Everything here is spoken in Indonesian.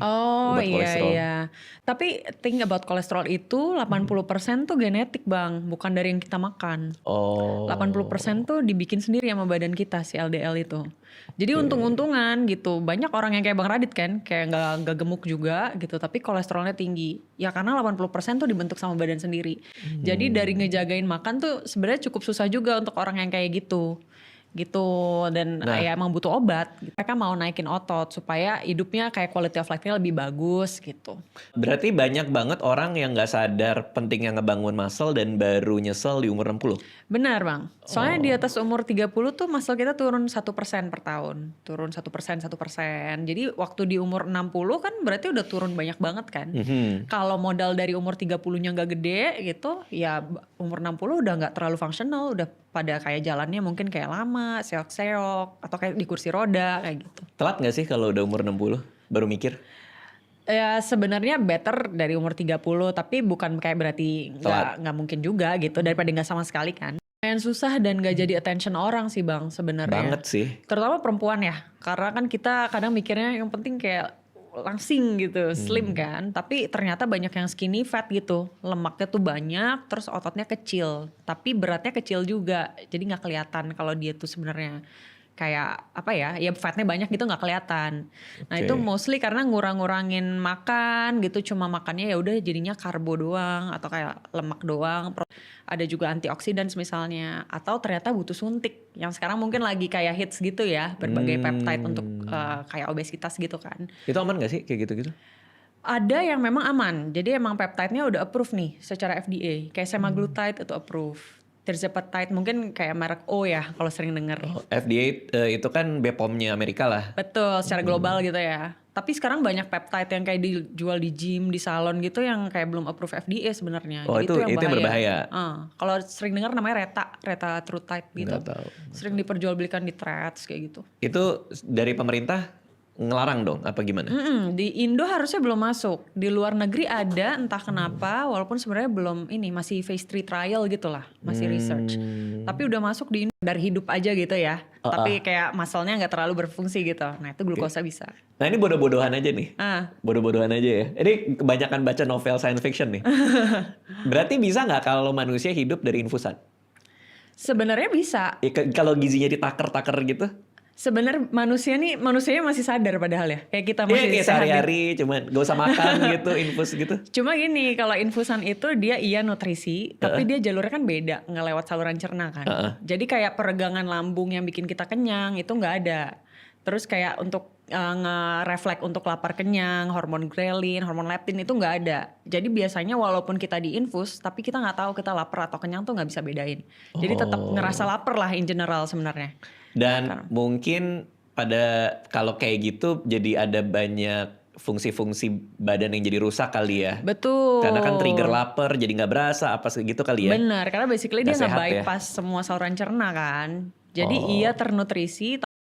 Oh, obat iya kolesterol. iya. Tapi think about kolesterol itu 80% tuh genetik, Bang, bukan dari yang kita makan. 80% Oh, tuh dibikin sendiri sama badan kita si LDL itu. Jadi oke. untung-untungan gitu. Banyak orang yang kayak Bang Radit kan, kayak nggak gemuk juga gitu, tapi kolesterolnya tinggi. Ya karena 80% tuh dibentuk sama badan sendiri. Jadi dari Hmm. ngejagain makan tuh sebenarnya cukup susah juga untuk orang yang kayak gitu. Gitu dan ya Nah, emang butuh obat. Mereka mau naikin otot supaya hidupnya kayak quality of life-nya lebih bagus gitu. berarti banyak banget orang yang nggak sadar pentingnya ngebangun muscle dan baru nyesel di umur 60. Benar, Bang. Soalnya di Oh, atas umur 30 tuh muscle kita turun 1% per tahun. Turun 1%, 1%. Jadi waktu di umur 60 kan berarti udah turun banyak banget kan. mhm. Kalau modal dari umur 30-nya nggak gede gitu, ya umur 60 udah nggak terlalu fungsional. Udah pada kayak jalannya mungkin kayak lama, seok-seok, atau kayak di kursi roda kayak gitu. Telat nggak sih kalau udah umur 60 baru mikir? Ya sebenarnya better dari umur 30, tapi bukan kayak berarti Telat. nggak mungkin juga gitu daripada nggak sama sekali kan. Lumayan susah dan gak jadi attention orang sih Bang Banget sebenarnya. sih. Terutama perempuan ya. Karena kan kita kadang mikirnya yang penting kayak langsing gitu, slim Hmm. kan. Tapi ternyata banyak yang skinny fat gitu. Lemaknya tuh banyak, terus ototnya kecil. Tapi beratnya kecil juga. Jadi nggak kelihatan kalau dia tuh sebenarnya kayak apa ya fatnya banyak gitu nggak kelihatan. Nah itu Oke. mostly karena ngurang-ngurangin makan gitu, cuma makannya ya udah jadinya karbo doang atau kayak lemak doang. Ada juga antioksidan misalnya, atau ternyata butuh suntik yang sekarang mungkin lagi kayak hits gitu ya, berbagai peptide untuk Hmm. kayak obesitas gitu kan. Itu aman nggak sih kayak gitu-gitu? Ada yang memang aman, jadi emang peptide-nya udah approve nih secara FDA, kayak Hmm. semaglutide itu approve. Tirzepatide mungkin kayak merek O ya kalau sering denger. Oh, FDA itu kan BPOM-nya Amerika lah. Betul, secara global Hmm. gitu ya. Tapi sekarang banyak peptide yang kayak dijual di gym, di salon gitu yang kayak belum approve FDA sebenarnya. Oh, Jadi itu itu yang itu yang bahaya. berbahaya. Kalau sering dengar namanya retatrutide gitu. Nggak tahu. Sering diperjualbelikan di threads kayak gitu. Itu dari pemerintah ngelarang dong apa gimana? Di Indo harusnya belum masuk. Di luar negeri ada, entah Hmm. kenapa, walaupun sebenarnya belum ini, masih phase 3 trial gitu lah, masih research. Tapi Hmm. udah masuk di Indo dari hidup aja gitu ya. Ah, Tapi ah. kayak muscle-nya nggak terlalu berfungsi gitu. Nah itu Oke. glukosa bisa. Nah ini bodoh-bodohan aja nih. Ah, Bodoh-bodohan aja ya. Ini kebanyakan baca novel science fiction nih. Berarti bisa nggak kalau manusia hidup dari infusan? sebenarnya bisa. Ya, kalau gizinya ditaker-taker gitu? Sebenarnya manusianya masih sadar padahal ya. Kayak kita Iya masih kayak sehat di. sehari-hari cuman gak usah makan gitu, infus gitu. Cuma gini, kalau infusan itu dia iya nutrisi, tapi Heeh, dia jalurnya kan beda, nggak lewat saluran cerna kan. heeh. Jadi kayak peregangan lambung yang bikin kita kenyang itu nggak ada. Terus kayak untuk nge-reflect untuk lapar kenyang, hormon ghrelin, hormon leptin itu nggak ada. Jadi biasanya walaupun kita diinfus, tapi kita nggak tahu kita lapar atau kenyang tuh nggak bisa bedain. Jadi tetap ngerasa Oh. lapar lah in general sebenarnya. Dan Karena- mungkin kalau kayak gitu jadi ada banyak fungsi-fungsi badan yang jadi rusak kali ya. Karena kan trigger Betul. lapar jadi nggak berasa apa segitu kali ya. Benar, karena basically Nggak dia sehat ya. nge-bypass semua saluran cerna kan. Jadi iya Oh. ternutrisi